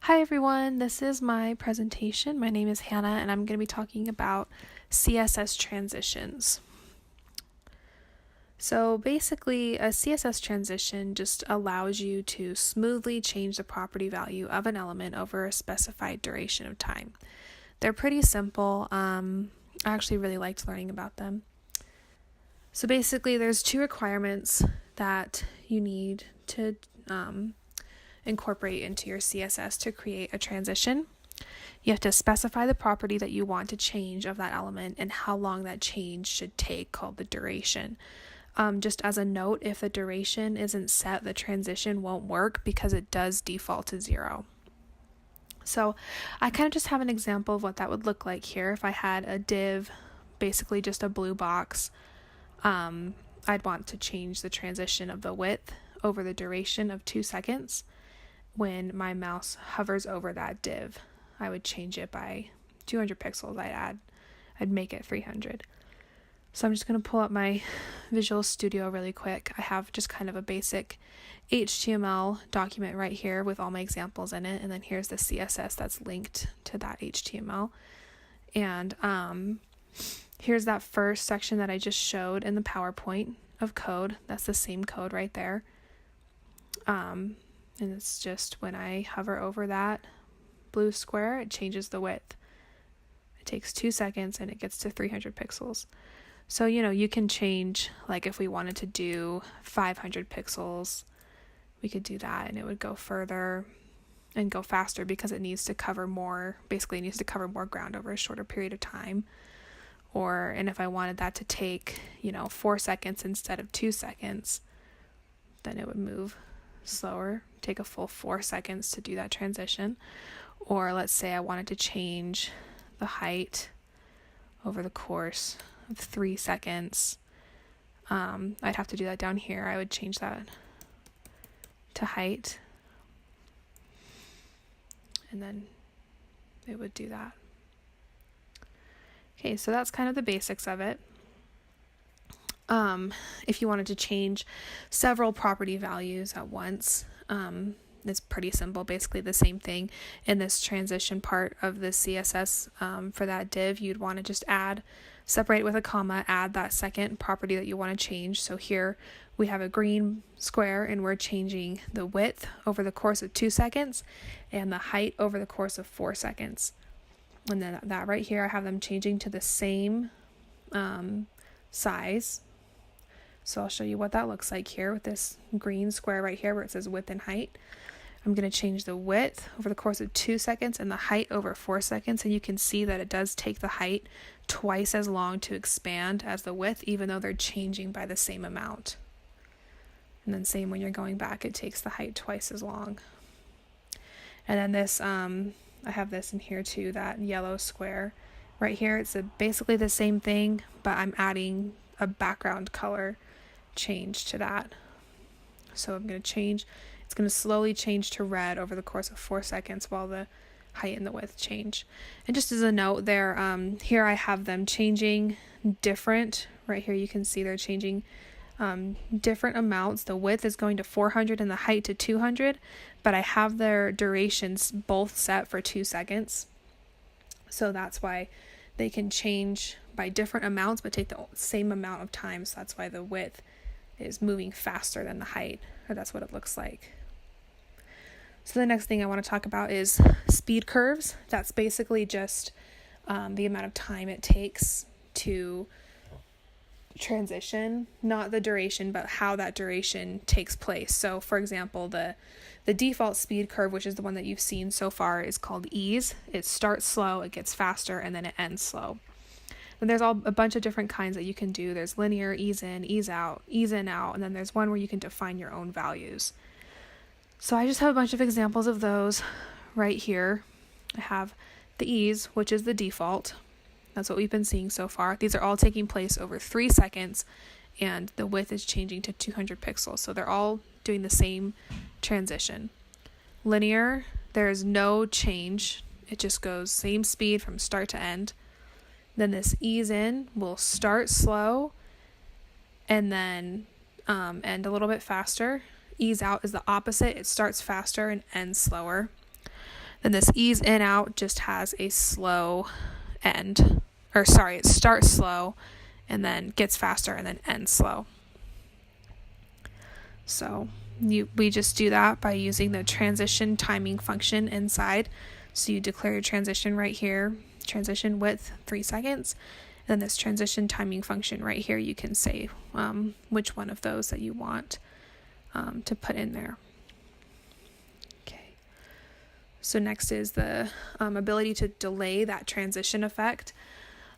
Hi everyone, this is my presentation. My name is Hannah and I'm going to be talking about CSS transitions. So basically, a CSS transition just allows you to smoothly change the property value of an element over a specified duration of time. They're pretty simple. I actually really liked learning about them. So basically, there's two requirements that you need to incorporate into your CSS to create a transition. You have to specify the property that you want to change of that element and how long that change should take, called the duration. Just as a note, if the duration isn't set, the transition won't work because it does default to 0. So I kind of just have an example of what that would look like here. If I had a div, basically just a blue box, I'd want to change the transition of the width over the duration of 2 seconds. When my mouse hovers over that div, I would change it by 200 pixels. I'd make it 300. So I'm just going to pull up my Visual Studio really quick. I have just kind of a basic HTML document right here with all my examples in it, and then here's the CSS that's linked to that HTML. And here's that first section that I just showed in the PowerPoint of code. That's the same code right there. And it's just when I hover over that blue square, it changes the width. It takes 2 seconds and it gets to 300 pixels. So, you can change, like if we wanted to do 500 pixels, we could do that and it would go further and go faster because it needs to cover more, basically it needs to cover more ground over a shorter period of time. And if I wanted that to take, 4 seconds instead of 2 seconds, then it would move slower, take a full 4 seconds to do that transition. Or let's say I wanted to change the height over the course of 3 seconds. I'd have to do that down here. I would change that to height, and then it would do that. Okay, so that's kind of the basics of it. If you wanted to change several property values at once, it's pretty simple, basically the same thing. In this transition part of the CSS, for that div, you'd want to just separate with a comma, add that second property that you want to change. So here we have a green square and we're changing the width over the course of 2 seconds and the height over the course of 4 seconds. And then that right here, I have them changing to the same size. So I'll show you what that looks like here with this green square right here where it says width and height. I'm going to change the width over the course of 2 seconds and the height over 4 seconds. And you can see that it does take the height twice as long to expand as the width, even though they're changing by the same amount. And then same when you're going back, it takes the height twice as long. And then this, I have this in here too, that yellow square right here. It's basically the same thing, but I'm adding a background color change to that. So I'm going to change, it's going to slowly change to red over the course of 4 seconds while the height and the width change. And just as a note there, here I have them changing different. Right here you can see they're changing different amounts. The width is going to 400 and the height to 200, but I have their durations both set for 2 seconds. So that's why they can change by different amounts but take the same amount of time. So that's why the width is moving faster than the height, or that's what it looks like. So the next thing I want to talk about is speed curves. That's basically just the amount of time it takes to transition, not the duration, but how that duration takes place. So for example, the default speed curve, which is the one that you've seen so far, is called ease. It starts slow, it gets faster, and then it ends slow. And there's a bunch of different kinds that you can do. There's linear, ease in, ease out, ease in, out, and then there's one where you can define your own values. So I just have a bunch of examples of those right here. I have the ease, which is the default. That's what we've been seeing so far. These are all taking place over 3 seconds, and the width is changing to 200 pixels. So they're all doing the same transition. Linear, there is no change. It just goes same speed from start to end. Then this ease in will start slow and then end a little bit faster. Ease out is the opposite. It starts faster and ends slower. Then this ease in out just has a slow end, or sorry, it starts slow and then gets faster and then ends slow. So we just do that by using the transition timing function inside. So you declare your transition right here, transition width 3 seconds. And then this transition timing function right here, you can say which one of those that you want to put in there. Okay. So next is the ability to delay that transition effect.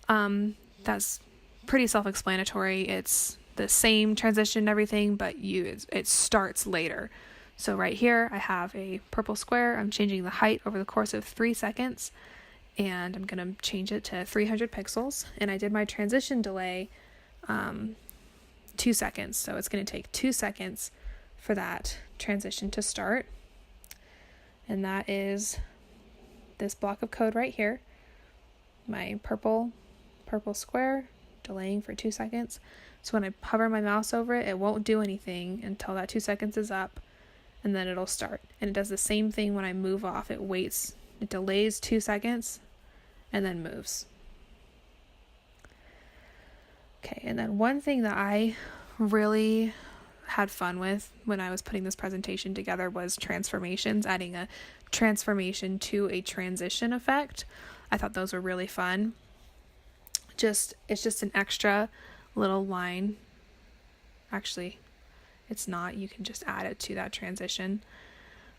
That's pretty self-explanatory. It's the same transition and everything, but it starts later. So right here, I have a purple square. I'm changing the height over the course of 3 seconds, and I'm going to change it to 300 pixels. And I did my transition delay 2 seconds. So it's going to take 2 seconds for that transition to start. And that is this block of code right here. My purple square, delaying for 2 seconds. So when I hover my mouse over it, it won't do anything until that 2 seconds is up, and then it'll start. And it does the same thing when I move off. It waits, it delays 2 seconds, and then moves. Okay, and then one thing that I really had fun with when I was putting this presentation together was transformations, adding a transformation to a transition effect. I thought those were really fun. It's just an extra little line. Actually, it's not. You can just add it to that transition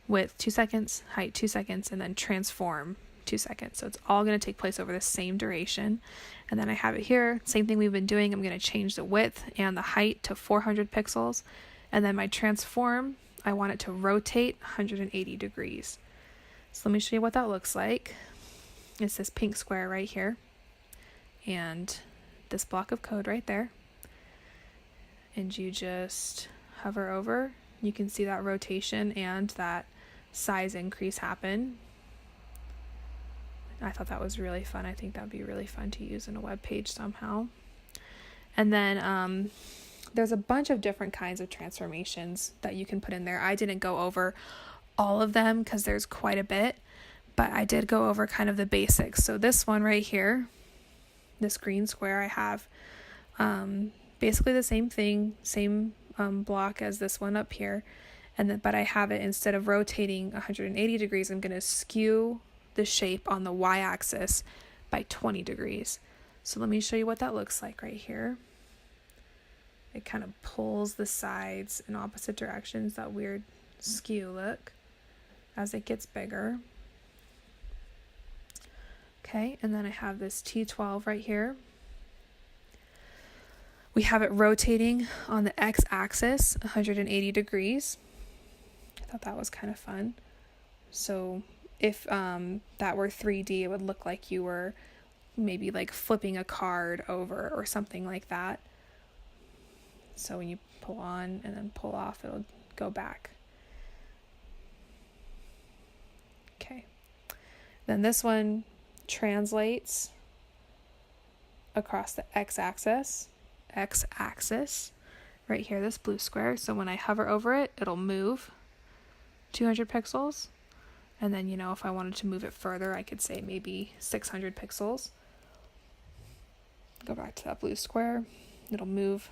with 2 seconds, height 2 seconds, and then transform 2 seconds. So it's all going to take place over the same duration. And then I have it here. Same thing we've been doing. I'm going to change the width and the height to 400 pixels. And then my transform, I want it to rotate 180 degrees. So let me show you what that looks like. It's this pink square right here, and this block of code right there. And you just hover over. You can see that rotation and that size increase happen. I thought that was really fun. I think that would be really fun to use in a web page somehow. And then there's a bunch of different kinds of transformations that you can put in there. I didn't go over all of them because there's quite a bit, but I did go over kind of the basics. So this one right here, this green square, I have basically the same thing, same block as this one up here, but I have it, instead of rotating 180 degrees, I'm going to skew the shape on the y-axis by 20 degrees. So let me show you what that looks like right here. It kind of pulls the sides in opposite directions, that weird skew look, as it gets bigger. Okay, and then I have this T12 right here. We have it rotating on the x-axis 180 degrees. I thought that was kind of fun. So if that were 3D, it would look like you were maybe like flipping a card over or something like that. So when you pull on and then pull off, it'll go back. Okay. Then this one translates across the x-axis right here, this blue square. So when I hover over it, it'll move 200 pixels. And then, if I wanted to move it further, I could say maybe 600 pixels. Go back to that blue square. It'll move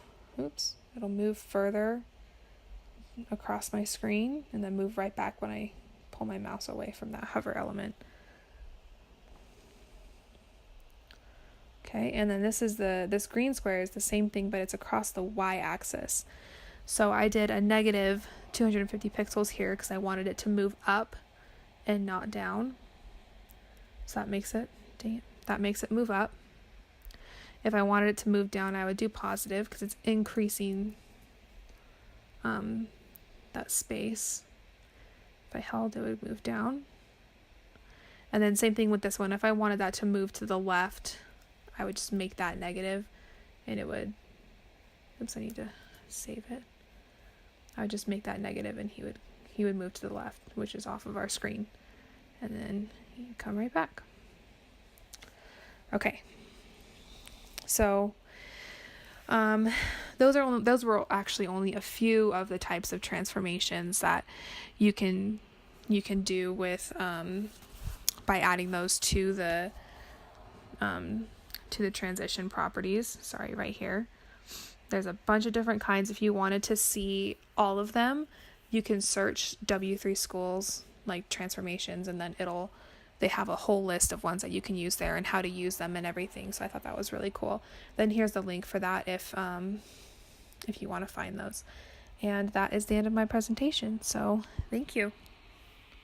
further across my screen and then move right back when I pull my mouse away from that hover element. Okay, and then this green square is the same thing, but it's across the y-axis. So I did a negative 250 pixels here because I wanted it to move up and not down. So that makes it move up. If I wanted it to move down, I would do positive because it's increasing that space. If I held, it would move down. And then same thing with this one. If I wanted that to move to the left, I would just make that negative, and it would, I need to save it. I would just make that negative, and he would move to the left, which is off of our screen. And then you come right back. Okay. So those were actually only a few of the types of transformations that you can do with by adding those to the transition properties. Sorry, right here. There's a bunch of different kinds. If you wanted to see all of them, you can search W3 schools like transformations, and then they have a whole list of ones that you can use there and how to use them and everything. So I thought that was really cool. Then here's the link for that if you want to find those. And that is the end of my presentation. So thank you.